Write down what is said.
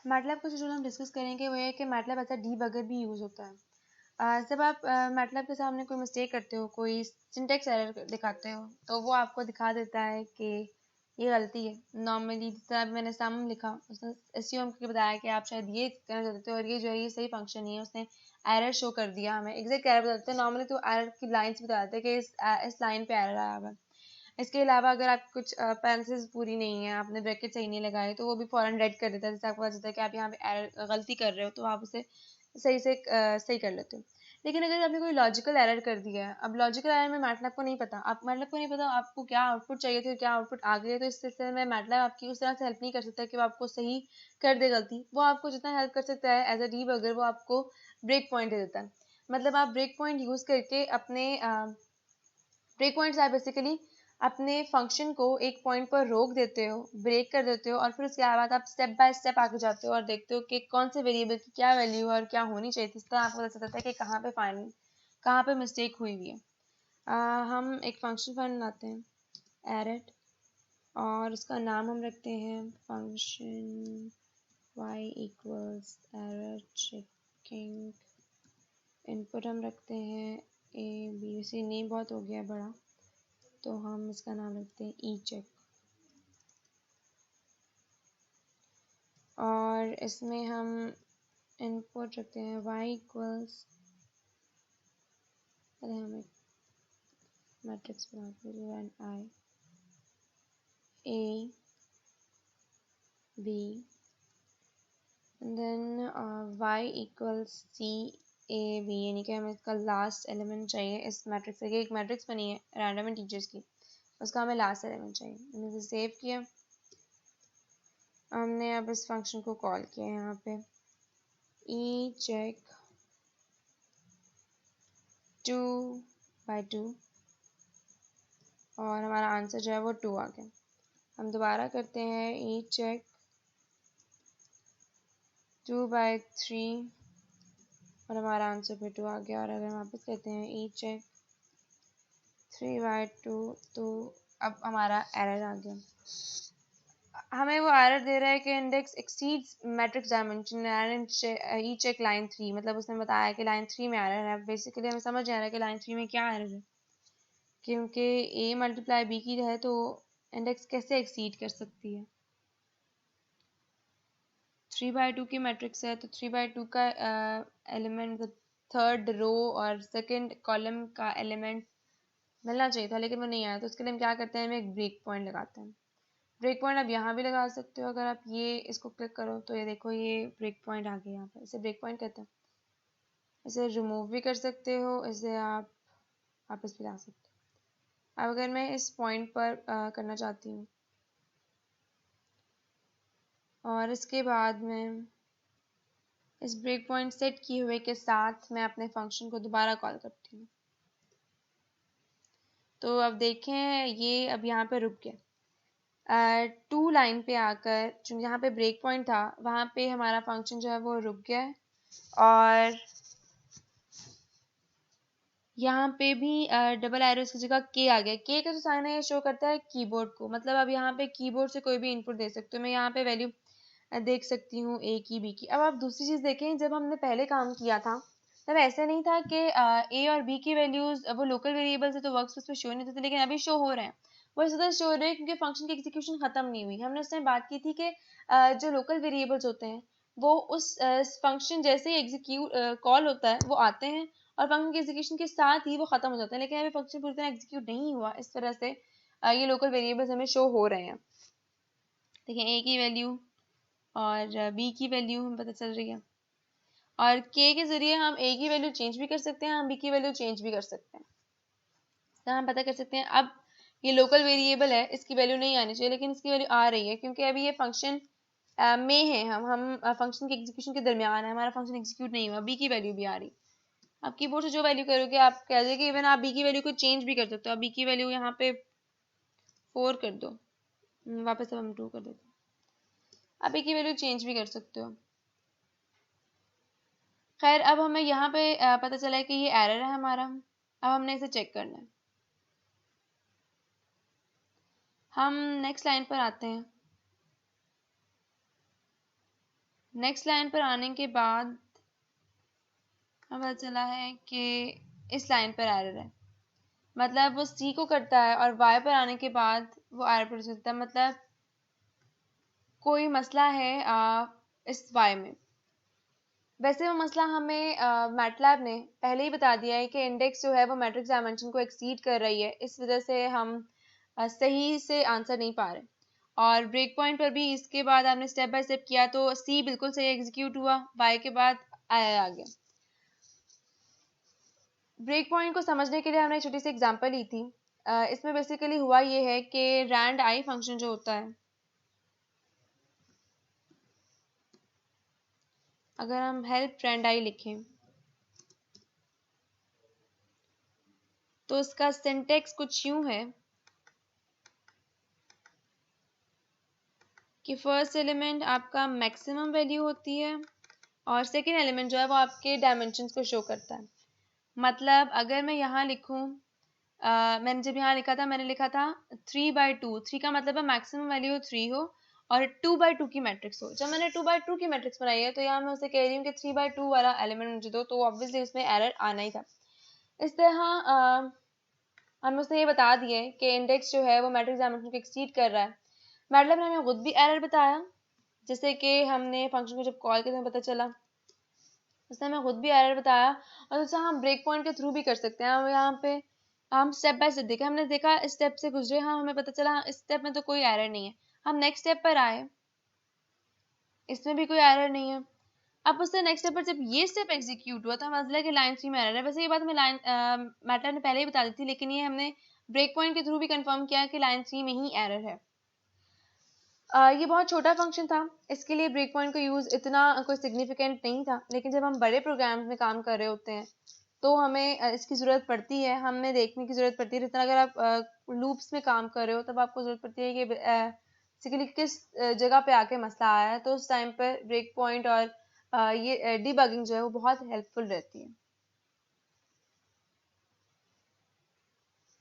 MATLAB का जो हम डिस्कस करेंगे वो है कि मैटलैब एज अ डीबगर भी यूज़ होता है। जब आप मैटलैब के सामने कोई मिस्टेक करते हो, कोई सिंटेक्स एरर दिखाते हो, तो वो आपको दिखा देता है कि ये गलती है। नॉर्मली जिस तरह मैंने सम लिखा, उसने एसयूम करके बताया कि आप शायद ये करना चाहते थे और ये जो है ये सही फंक्शन नहीं है, उसने एरर शो कर दिया हमें। एग्जैक्ट एरर बता देते हैं, नॉर्मली तो एरर की लाइन्स बता देते हैं कि इस लाइन पे एरर आया हुआ है। इसके अलावा अगर आप कुछ पैरेंथेसिस पूरी नहीं है, आपने ब्रैकेट सही नहीं लगाए, तो वो भी फ़ौरन रेड कर देता है। जैसे आपको पता चलता है कि आप यहाँ पे एरर गलती कर रहे हो, तो आप उसे सही से सही कर लेते हो। लेकिन अगर आपने कोई लॉजिकल एरर कर दिया है, अब लॉजिकल एरर में मैटलैब को नहीं पता, आप मैटलैब को नहीं पता आपको क्या आउटपुट चाहिए थे, क्या आउटपुट आ गया, तो इस सिलसिले में मैटलैब आपकी उस तरह से हेल्प नहीं कर सकता कि वो आपको सही कर दे गलती। वो आपको जितना हेल्प कर सकता है एज अ डीबगर, वो आपको ब्रेक पॉइंट दे देता है। मतलब आप ब्रेक पॉइंट यूज़ करके अपने ब्रेक पॉइंट्स आप बेसिकली अपने फंक्शन को एक पॉइंट पर रोक देते हो, ब्रेक कर देते हो, और फिर उसके बाद आप स्टेप बाय स्टेप आगे जाते हो और देखते हो कि कौन से वेरिएबल की क्या वैल्यू है और क्या होनी चाहिए। इस तरह आपको पता चलता है कि कहाँ पे मिस्टेक हुई हुई है। हम एक फंक्शन बनाते हैं एरेट, और उसका नाम हम रखते हैं function y equals aerate checking. Input हम रखते हैं ए बी, वैसे नेम बहुत हो गया बड़ा, तो हम इसका नाम रखते हैं ई चेक। और इसमें हम इनपुट रखते हैं y इक्वल्स, पहले हम एक मैट्रिक्स बनाते हैं and I A B, then y equals C A B, यानी कि हमें इसका लास्ट एलिमेंट चाहिए इस मैट्रिक्स से। एक मैट्रिक्स बनी है रैंडम इंटीजर्स की, उसका हमें लास्ट एलिमेंट चाहिए। मैंने इसे सेव किया, हमने अब इस फंक्शन को कॉल किया यहाँ पे ई चेक 2/2, और हमारा आंसर जो है वो 2 आ गया। हम दोबारा करते हैं ई चेक 2/3, और हमारा आंसर फिर 2 आ गया। और अगर हम वापस करते हैं ई चेक 3/2, तो अब हमारा एरर आ गया। हमें वो एरर दे रहा है कि इंडेक्स एक्सीड्स मैट्रिक्स डायमेंशन ई चेक लाइन 3, मतलब उसने बताया कि लाइन 3 में एरर है। बेसिकली हमें समझ नहीं आ रहा है कि लाइन 3 में क्या एरर है, क्योंकि a मल्टीप्लाई b की है तो इंडेक्स कैसे एक्सीड कर सकती है। 3/2 की मैट्रिक्स है, तो 3/2 का एलिमेंट थर्ड रो और सेकंड कॉलम का एलिमेंट मिलना चाहिए था, लेकिन वो नहीं आया। तो उसके लिए हम क्या करते हैं, हम एक ब्रेक पॉइंट लगाते हैं। ब्रेक पॉइंट आप यहाँ भी लगा सकते हो, अगर आप ये इसको क्लिक करो तो ये देखो ये ब्रेक पॉइंट आ गया यहाँ पर, इसे ब्रेक पॉइंट कहते हैं। इसे रिमूव भी कर सकते हो, इसे आप वापस भी ला सकते हो। अब अगर मैं इस पॉइंट पर करना चाहती हूँ, और इसके बाद में इस ब्रेक पॉइंट सेट किए हुए के साथ मैं अपने फंक्शन को दोबारा कॉल करती हूँ, तो अब देखें ये अब यहाँ पे रुक गया। 2 लाइन पे आकर जो यहाँ पे ब्रेक पॉइंट था वहाँ पे हमारा फंक्शन जो है वो रुक गया है, और यहाँ पे भी डबल एरोस की जगह के आ गया। के का जो साइन है ये शो करता है कीबोर्ड को, मतलब अब यहाँ पे कीबोर्ड से कोई भी इनपुट दे सकते हो। मैं यहाँ पे वैल्यू देख सकती हूँ ए की, बी की। अब आप दूसरी चीज़ देखें, जब हमने पहले काम किया था तब ऐसे नहीं था कि ए और बी की वैल्यूज वो लोकल वेरिएबल से तो वर्कस्पेस पे शो नहीं होते थे, लेकिन अभी शो हो रहे हैं। वो इस तरह शो हो रहे हैं क्योंकि फंक्शन की एग्जीक्यूशन खत्म नहीं हुई। हमने उस टाइम बात की थी कि जो लोकल वेरिएबल्स होते हैं वो उस फंक्शन जैसे ही एग्जीक्यूट कॉल होता है वो आते हैं, और फंक्शन के एग्जीक्यूशन के साथ ही वो खत्म हो जाता है। लेकिन अभी फंक्शन पूरी तरह एग्जीक्यूट नहीं हुआ, इस तरह से ये लोकल वेरिएबल्स हमें शो हो रहे हैं। देखिए ए की वैल्यू और बी की वैल्यू हमें पता चल रही है, और के के जरिए हम ए की वैल्यू चेंज भी कर सकते हैं, हम बी की वैल्यू चेंज भी कर सकते हैं। तो हम पता कर सकते हैं अब ये लोकल वेरिएबल है, इसकी वैल्यू नहीं आनी चाहिए, लेकिन इसकी वैल्यू आ रही है क्योंकि अभी ये फंक्शन में है। हम फंक्शन के एग्जीक्यूशन के दरमियान है, हमारा फंक्शन एग्जीक्यूट नहीं हुआ, बी की वैल्यू भी आ रही। आप कीबोर्ड से जो वैल्यू करोगे आप कह दोगे, इवन आप बी की वैल्यू को चेंज भी कर सकते हो। आप बी की वैल्यू यहाँ पे 4 कर दो, वापस अब हम 2 कर देते हैं। आप बी की वैल्यू चेंज भी कर सकते हो। खैर अब हमें यहाँ पे पता चला है कि ये एरर है हमारा, अब हमने इसे चेक करना है। हम नेक्स्ट लाइन पर आते हैं। नेक्स्ट लाइन पर आने के बाद हमें पता चला है कि इस लाइन पर एरर है, मतलब वो सी को करता है और वाई पर आने के बाद वो एरर प्रोड्यूस करता है, मतलब कोई मसला है इस वाई में। वैसे वो मसला हमें मैटलैब ने पहले ही बता दिया है कि इंडेक्स जो है वो मैट्रिक्स डायमेंशन को एक्सीड कर रही है, इस वजह से हम सही से आंसर नहीं पा रहे। और ब्रेक पॉइंट पर भी इसके बाद आपने स्टेप बाय स्टेप किया तो सी बिल्कुल सही एग्जीक्यूट हुआ, वाई के बाद आई आ गया। ब्रेक पॉइंट को समझने के लिए हमने एक छोटी सी एग्जांपल ली थी। इसमें बेसिकली हुआ ये है कि रैंड आई फंक्शन जो होता है, अगर हम हेल्प रैंड आई लिखें तो इसका सिंटेक्स कुछ यूं है कि फर्स्ट एलिमेंट आपका मैक्सिमम वैल्यू होती है और सेकेंड एलिमेंट जो है वो आपके डायमेंशंस को शो करता है। मतलब अगर मैं यहाँ लिखूँ, मैंने जब यहाँ लिखा था मैंने लिखा था 3/2, 3 का मतलब है मैक्सिमम वैल्यू 3 हो और 2/2 की मैट्रिक्स हो। जब मैंने 2/2 की मैट्रिक्स बनाई है तो यहाँ मैं उसे कह रही हूँ कि 3/2 वाला एलिमेंट मुझे दो, तो ऑब्वियसली उसमें एरर आना ही था। इस तरह हमने उसे ये बता दिए कि इंडेक्स जो है वो मैट्रिक्स डायमेंशन को एक्सीड कर रहा है। मैटलैब ने हमें खुद भी एरर बताया, जैसे कि हमने फंक्शन को जब कॉल किया तो पता चला, उसने हमें खुद भी एरर बताया। और उसे हम ब्रेक पॉइंट के थ्रू भी कर सकते हैं। हम यहाँ पे हम स्टेप बाय स्टेप देखे, हमने देखा इस स्टेप से गुजरे, हाँ हमें पता चला इस स्टेप में तो कोई एरर नहीं है। हम नेक्स्ट स्टेप पर आए, इसमें भी कोई एरर नहीं है। अब उससे नेक्स्ट स्टेप पर जब ये स्टेप एग्जीक्यूट हुआ तो हमें पता चला कि लाइन 3 में एरर है। वैसे ये बात हमें मैटलैब ने पहले ही बता दी थी, लेकिन ये हमने ब्रेक पॉइंट के थ्रू भी कंफर्म किया कि लाइन 3 में ही एरर है। ये बहुत छोटा फंक्शन था, इसके लिए ब्रेक पॉइंट का यूज़ इतना कोई सिग्निफिकेंट नहीं था, लेकिन जब हम बड़े प्रोग्राम्स में काम कर रहे होते हैं तो हमें इसकी ज़रूरत पड़ती है, हमें देखने की ज़रूरत पड़ती है। जितना अगर आप लूप्स में काम कर रहे हो तब आपको ज़रूरत पड़ती है कि बेसिकली किस जगह पे आके मसला आया है, तो उस टाइम पर ब्रेक पॉइंट और ये डिबगिंग जो है वो बहुत हेल्पफुल रहती है।